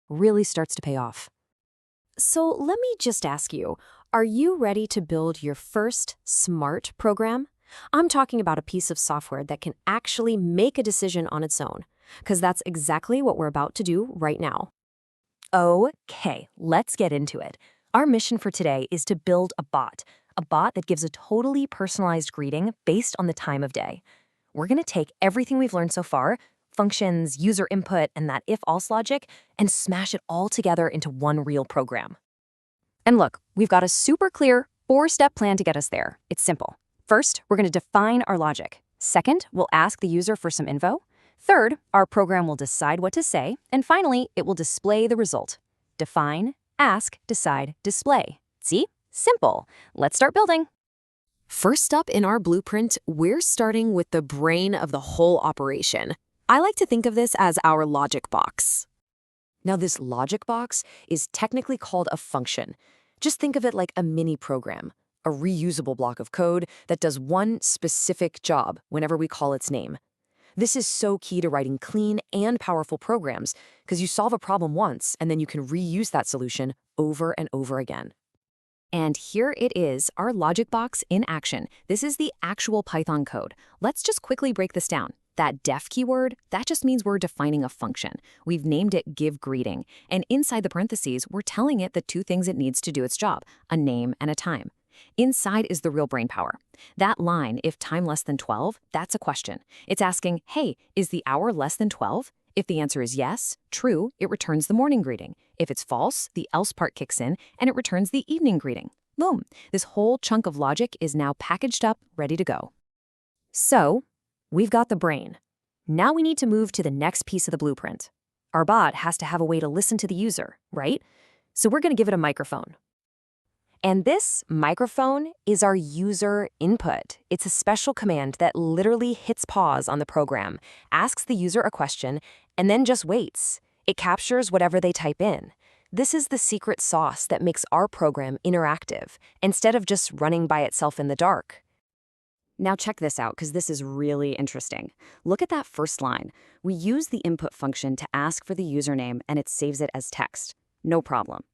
really starts to pay off. So let me just ask you, are you ready to build your first smart program? I'm talking about a piece of software that can actually make a decision on its own, because that's exactly what we're about to do right now. Okay, let's get into it. Our mission for today is to build a bot that gives a totally personalized greeting based on the time of day. We're going to take everything we've learned so far, functions, user input, and that if-else logic, and smash it all together into one real program. And look, we've got a super clear 4-step plan to get us there. It's simple. First, we're going to define our logic. Second, we'll ask the user for some info. Third, our program will decide what to say. And finally, it will display the result. Define, ask, decide, display. See? Simple. Let's start building. First up in our blueprint, we're starting with the brain of the whole operation. I like to think of this as our logic box. Now, this logic box is technically called a function. Just think of it like a mini program, a reusable block of code that does one specific job whenever we call its name. This is so key to writing clean and powerful programs because you solve a problem once and then you can reuse that solution over and over again. And here it is, our logic box in action. This is the actual Python code. Let's just quickly break this down. That def keyword, that just means we're defining a function. We've named it giveGreeting, and inside the parentheses, we're telling it the two things it needs to do its job, a name and a time. Inside is the real brainpower. That line, if time less than 12, that's a question. It's asking, hey, is the hour less than 12? If the answer is yes, true, it returns the morning greeting. If it's false, the else part kicks in and it returns the evening greeting. Boom. This whole chunk of logic is now packaged up, ready to go. So, we've got the brain. Now we need to move to the next piece of the blueprint. Our bot has to have a way to listen to the user, right? So we're going to give it a microphone. And this microphone is our user input. It's a special command that literally hits pause on the program, asks the user a question, and then just waits. It captures whatever they type in. This is the secret sauce that makes our program interactive, instead of just running by itself in the dark. Now check this out, because this is really interesting. Look at that first line. We use the input function to ask for the username, and it saves it as text. No problem.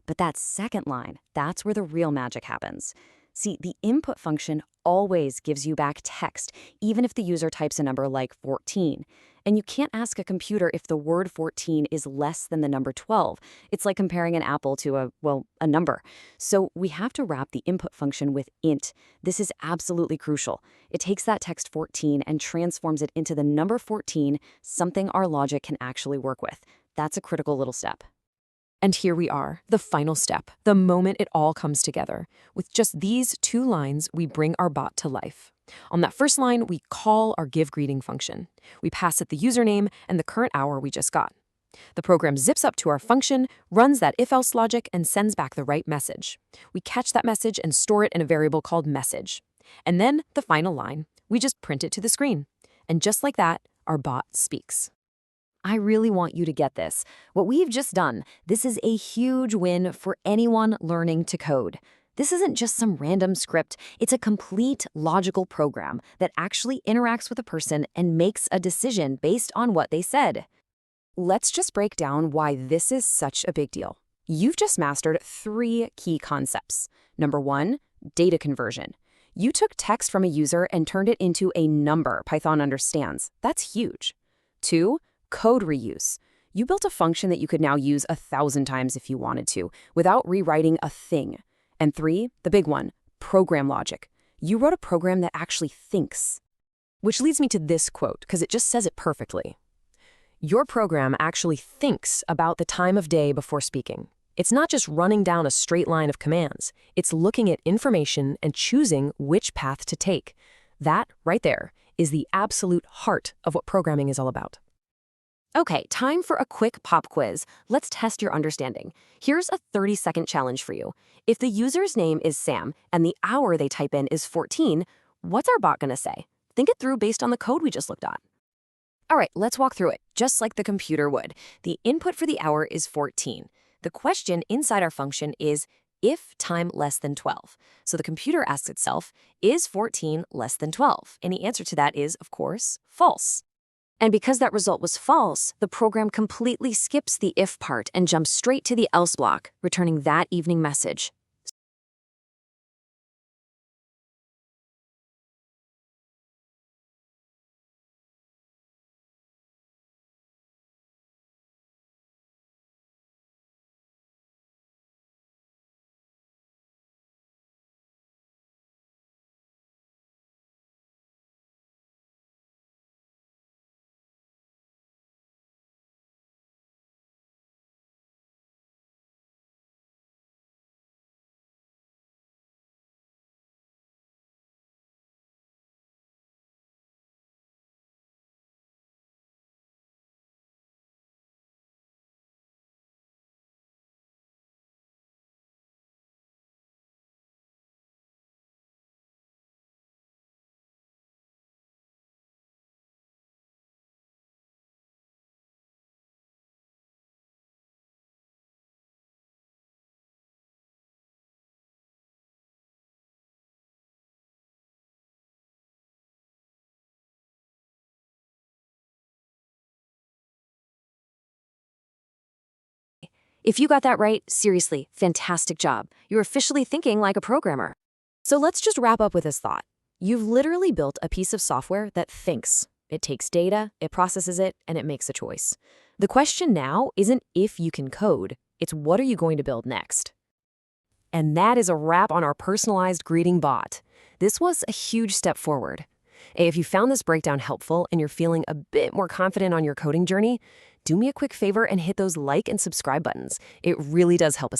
But that second line, that's where the real magic happens. See, the input function always gives you back text, even if the user types a number like 14. And you can't ask a computer if the word 14 is less than the number 12. It's like comparing an apple to a number. So we have to wrap the input function with int. This is absolutely crucial. It takes that text 14 and transforms it into the number 14, something our logic can actually work with. That's a critical little step. And here we are, the final step, the moment it all comes together. With just these two lines, we bring our bot to life. On that first line, we call our giveGreeting function. We pass it the username and the current hour we just got. The program zips up to our function, runs that if-else logic, and sends back the right message. We catch that message and store it in a variable called message. And then, the final line, we just print it to the screen. And just like that, our bot speaks. I really want you to get this. What we've just done, this is a huge win for anyone learning to code. This isn't just some random script. It's a complete logical program that actually interacts with a person and makes a decision based on what they said. Let's just break down why this is such a big deal. You've just mastered 3 key concepts. Number 1, data conversion. You took text from a user and turned it into a number Python understands. That's huge. 2, code reuse. You built a function that you could now use 1,000 times if you wanted to, without rewriting a thing. And 3, the big one, program logic. You wrote a program that actually thinks. Which leads me to this quote, because it just says it perfectly. Your program actually thinks about the time of day before speaking. It's not just running down a straight line of commands. It's looking at information and choosing which path to take. That, right there, is the absolute heart of what programming is all about. Okay, time for a quick pop quiz. Let's test your understanding. Here's a 30-second challenge for you. If the user's name is Sam and the hour they type in is 14, what's our bot going to say? Think it through based on the code we just looked at. All right, let's walk through it, just like the computer would. The input for the hour is 14. The question inside our function is if time less than 12. So the computer asks itself, is 14 less than 12? And the answer to that is, of course, false. And because that result was false, the program completely skips the if part and jumps straight to the else block, returning that evening message. If you got that right, seriously, fantastic job. You're officially thinking like a programmer. So let's just wrap up with this thought. You've literally built a piece of software that thinks. It takes data, it processes it, and it makes a choice. The question now isn't if you can code, it's what are you going to build next? And that is a wrap on our personalized greeting bot. This was a huge step forward. Hey, if you found this breakdown helpful and you're feeling a bit more confident on your coding journey, do me a quick favor and hit those like and subscribe buttons. It really does help us.